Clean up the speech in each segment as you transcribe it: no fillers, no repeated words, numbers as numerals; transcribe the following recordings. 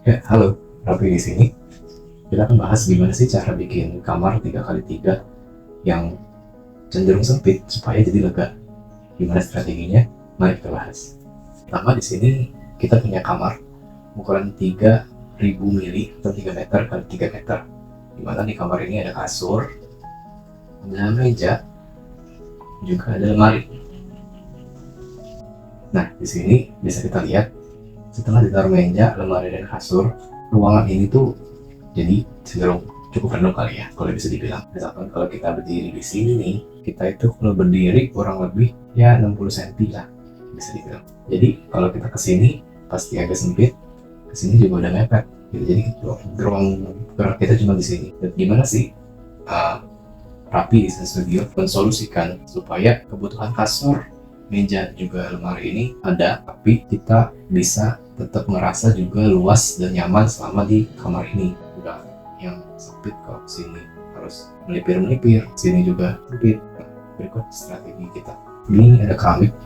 Ya, halo, Raffi di sini. Kita akan bahas gimana sih cara bikin kamar 3x3 yang cenderung sempit supaya jadi lega. Gimana strateginya? Mari kita bahas. Pertama di sini kita punya kamar ukuran 3000 mili atau 3 meter kali 3 meter. Dimana di kamar ini ada kasur, ada meja, juga ada lemari. Nah, di sini bisa kita lihat setelah ditaruh meja, lemari, dan kasur, ruangan ini tuh jadi cenderung cukup penuh kali ya, kalau bisa dibilang. Misalkan kalau kita berdiri di sini nih, kita itu kalau berdiri kurang lebih ya 60 cm lah, bisa dibilang. Jadi kalau kita kesini pasti agak sempit, kesini juga udah mepet. Gitu. Jadi ruang gerak kita cuma di sini. Dan gimana sih Rapi Desain Studio mensolusikan supaya kebutuhan kasur, meja, juga lemari ini ada, tapi kita bisa tetap merasa juga luas dan nyaman selama di kamar ini. Udah yang sempit kalau sini harus melipir, sini juga sempit. Nah, berikut strategi kita. Ini ada keramik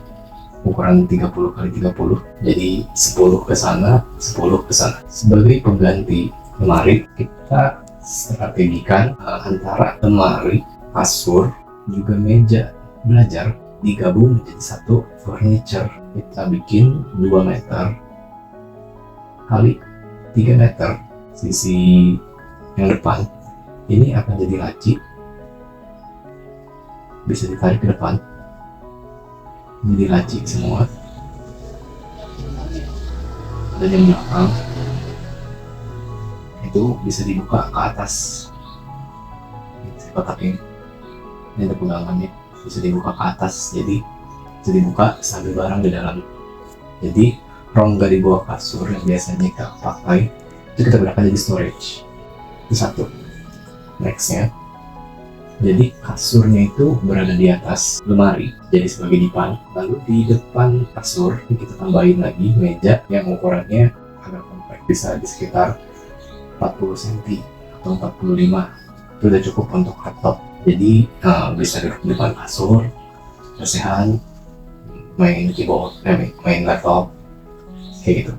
ukuran 30x30, jadi 10 ke sana, 10 ke sana. Sebagai pengganti lemari, kita strategikan antara lemari, kasur, juga meja belajar digabung menjadi satu furniture. Kita bikin 2 meter kali 3 meter. Sisi yang depan ini akan jadi laci, bisa ditarik ke depan jadi laci semua. Dan yang belakang itu bisa dibuka ke atas. Si kotak ini ada pegangannya, bisa dibuka ke atas, jadi bisa dibuka sambil barang di dalam. Jadi rongga di bawah kasur yang biasanya kita pakai itu kita gunakan jadi storage. Itu satu. Nextnya, jadi kasurnya itu berada di atas lemari, jadi sebagai dipan. Lalu di depan kasur kita tambahin lagi meja yang ukurannya agak kompak, bisa di sekitar 40 cm atau 45. Itu udah cukup untuk laptop. Jadi bisa duduk di depan kasur, lesehan, main keyboard, main laptop, kayak gitu.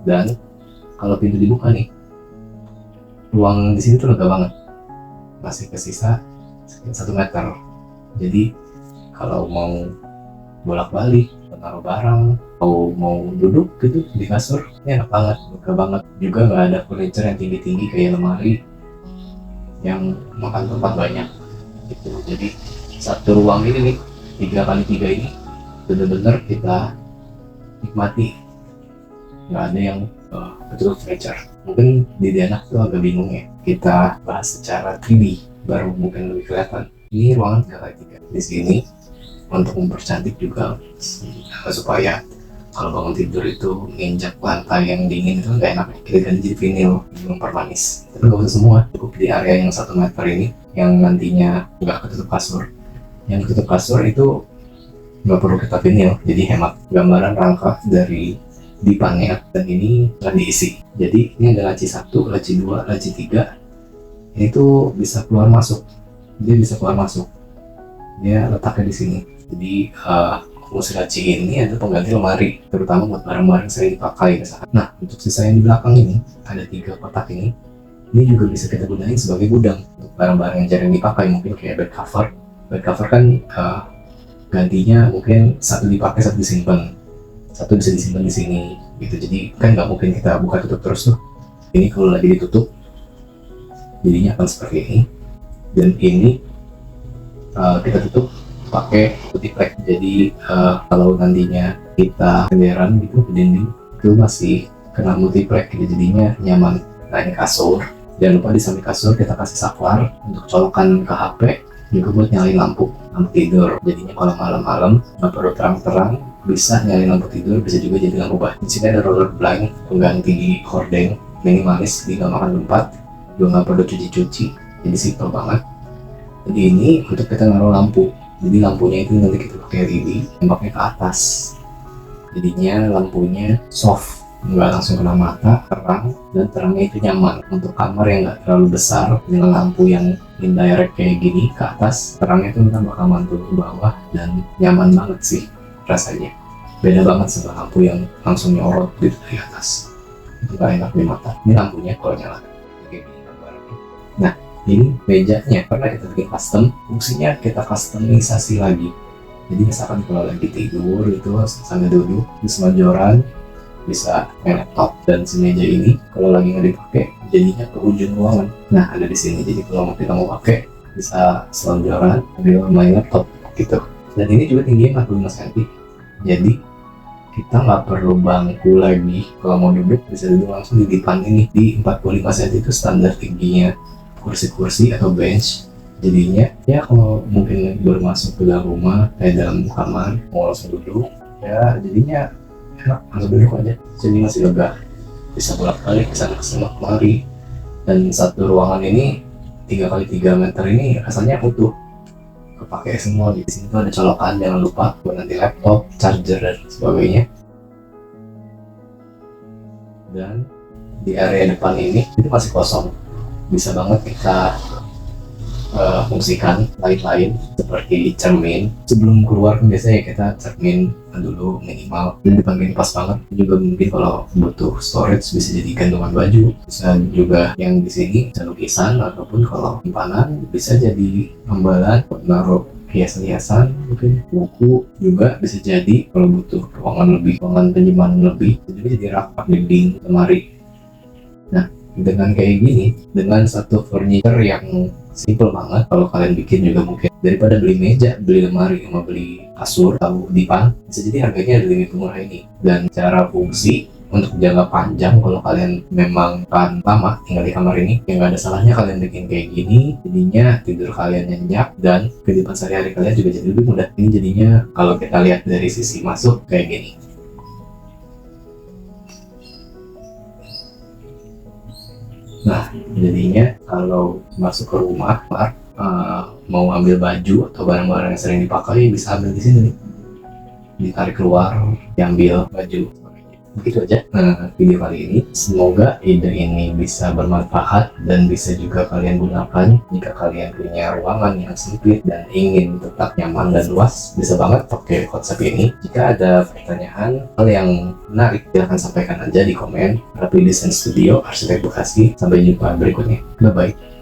Dan kalau pintu dibuka nih, ruang di sini tuh lega banget, masih kesisa 1 meter. Jadi kalau mau bolak-balik, menaruh barang, atau mau duduk gitu di kasur, ini enak banget, lega banget. Juga nggak ada furniture yang tinggi-tinggi kayak lemari yang makan tempat banyak gitu. Jadi satu ruang ini nih 3x3 ini bener-bener kita nikmati, nggak ada yang betul furniture. Mungkin di Diana tuh agak bingung ya, kita bahas secara 3D baru mungkin lebih kelihatan. Ini ruangan 3x3 di sini untuk mempercantik juga, supaya kalau bangun tidur itu nginjak lantai yang dingin itu nggak enak. Kita ganti jadi vinil yang permanis, tapi nggak usah semua, cukup di area yang 1 meter ini yang nantinya nggak ketutup kasur. Yang ketutup kasur itu nggak perlu kita vinil, jadi hemat. Gambaran rangka dari dipannya dan ini telah diisi. Jadi ini ada laci 1, laci 2, laci 3. Ini tuh bisa keluar masuk, dia bisa keluar masuk, dia letaknya di sini. Jadi fungsi laci ini ada pengganti lemari, terutama buat barang-barang sering dipakai misalkan. Nah, untuk sisa yang di belakang ini ada 3 kotak ini juga bisa kita gunain sebagai gudang untuk barang-barang yang jarang dipakai, mungkin kayak bed cover. Bed cover kan gantinya mungkin satu dipakai, satu disimpan, satu bisa disimpan di sini gitu. Jadi kan nggak mungkin kita buka tutup terus tuh. Ini kalau lagi ditutup jadinya akan seperti ini, dan ini kita tutup pakai multiplek. Jadi kalau nantinya kita kenderan gitu ke dinding itu masih kena multiplek, jadinya nyaman. Nah, ini kasur, jangan lupa di samping kasur kita kasih saklar untuk colokan ke HP, juga buat nyalain lampu tidur. Jadinya kalau malam-malam nggak perlu terang-terang, bisa nyalain lampu tidur, bisa juga jadi lampu bah. Di sini ada roller blind pengganti hordeng, minimalis, jadi nggak makan tempat, juga nggak perlu cuci-cuci, jadi simple banget. Jadi ini untuk kita naruh lampu, jadi lampunya itu nanti kita pakai LED, tembaknya ke atas, jadinya lampunya soft, nggak langsung kena mata, terang, dan terangnya itu nyaman. Untuk kamar yang nggak terlalu besar dengan lampu yang indirect kayak gini ke atas, terangnya itu nambah mantul ke bawah dan nyaman banget sih rasanya. Beda banget sama lampu yang langsung nyorot gitu dari atas. itu nggak enak di mata. Ini lampunya kalau nyala kayak gini gambarnya. Nah, ini mejanya karena kita bikin custom, fungsinya kita customisasi lagi. Jadi misalkan kalau lagi tidur itu sambil duduk di selonjoran bisa main laptop, dan si meja ini kalau lagi nggak dipakai jadinya ke ujung ruangan. Nah, ada di sini, jadi kalau kita mau pakai bisa selonjoran sambil main laptop gitu. Dan ini juga tingginya 45 cm, jadi kita nggak perlu bangku lagi. Kalau mau duduk bisa duduk langsung di depan ini. Di 45 cm itu standar tingginya kursi-kursi atau bench. Jadinya ya kalau mungkin baru masuk ke dalam rumah dalam kamar mau langsung duduk, ya jadinya enak, langsung duduk aja. Jadi masih lega, bisa bolak-balik kesana kemari. Dan satu ruangan ini 3x3 meter ini rasanya utuh, kepake semua. Di sini tuh ada colokan, jangan lupa buat nanti laptop, charger dan sebagainya. Dan di area depan ini itu masih kosong, bisa banget kita fungsikan lain-lain seperti cermin. Sebelum keluar kan biasanya kita cermin dulu minimal, dan depan ini pas banget. Juga mungkin kalau butuh storage bisa jadi gantungan baju, bisa juga yang di sini bisa lukisan, ataupun kalau simpanan bisa jadi gambaran naruh hiasan-hiasan, mungkin buku juga bisa jadi. Kalau butuh ruangan lebih, ruangan penyimpanan lebih, jadi rak dinding, lemari. Nah, dengan kayak gini, dengan satu furniture yang simple banget, kalau kalian bikin juga mungkin daripada beli meja, beli lemari, sama beli kasur atau dipan, bisa jadi harganya lebih murah ini. Dan cara fungsi untuk jangka panjang, kalau kalian memang kan lama tinggal di kamar ini, ya nggak ada salahnya kalian bikin kayak gini. Jadinya tidur kalian nyenyak dan kehidupan sehari-hari kalian juga jadi lebih mudah. Ini jadinya kalau kita lihat dari sisi masuk kayak gini. Nah, jadinya kalau masuk ke rumah, mau ambil baju atau barang-barang yang sering dipakai bisa ambil di sini nih. Ditarik keluar, diambil baju. Begitu aja video kali ini. Semoga ide ini bisa bermanfaat dan bisa juga kalian gunakan jika kalian punya ruangan yang sempit dan ingin tetap nyaman dan luas. Bisa banget pakai konsep ini. Jika ada pertanyaan, hal yang menarik, silahkan sampaikan aja di komen. Rapi Desain Studio, Arsitek Bekasi. Sampai jumpa berikutnya. Bye-bye.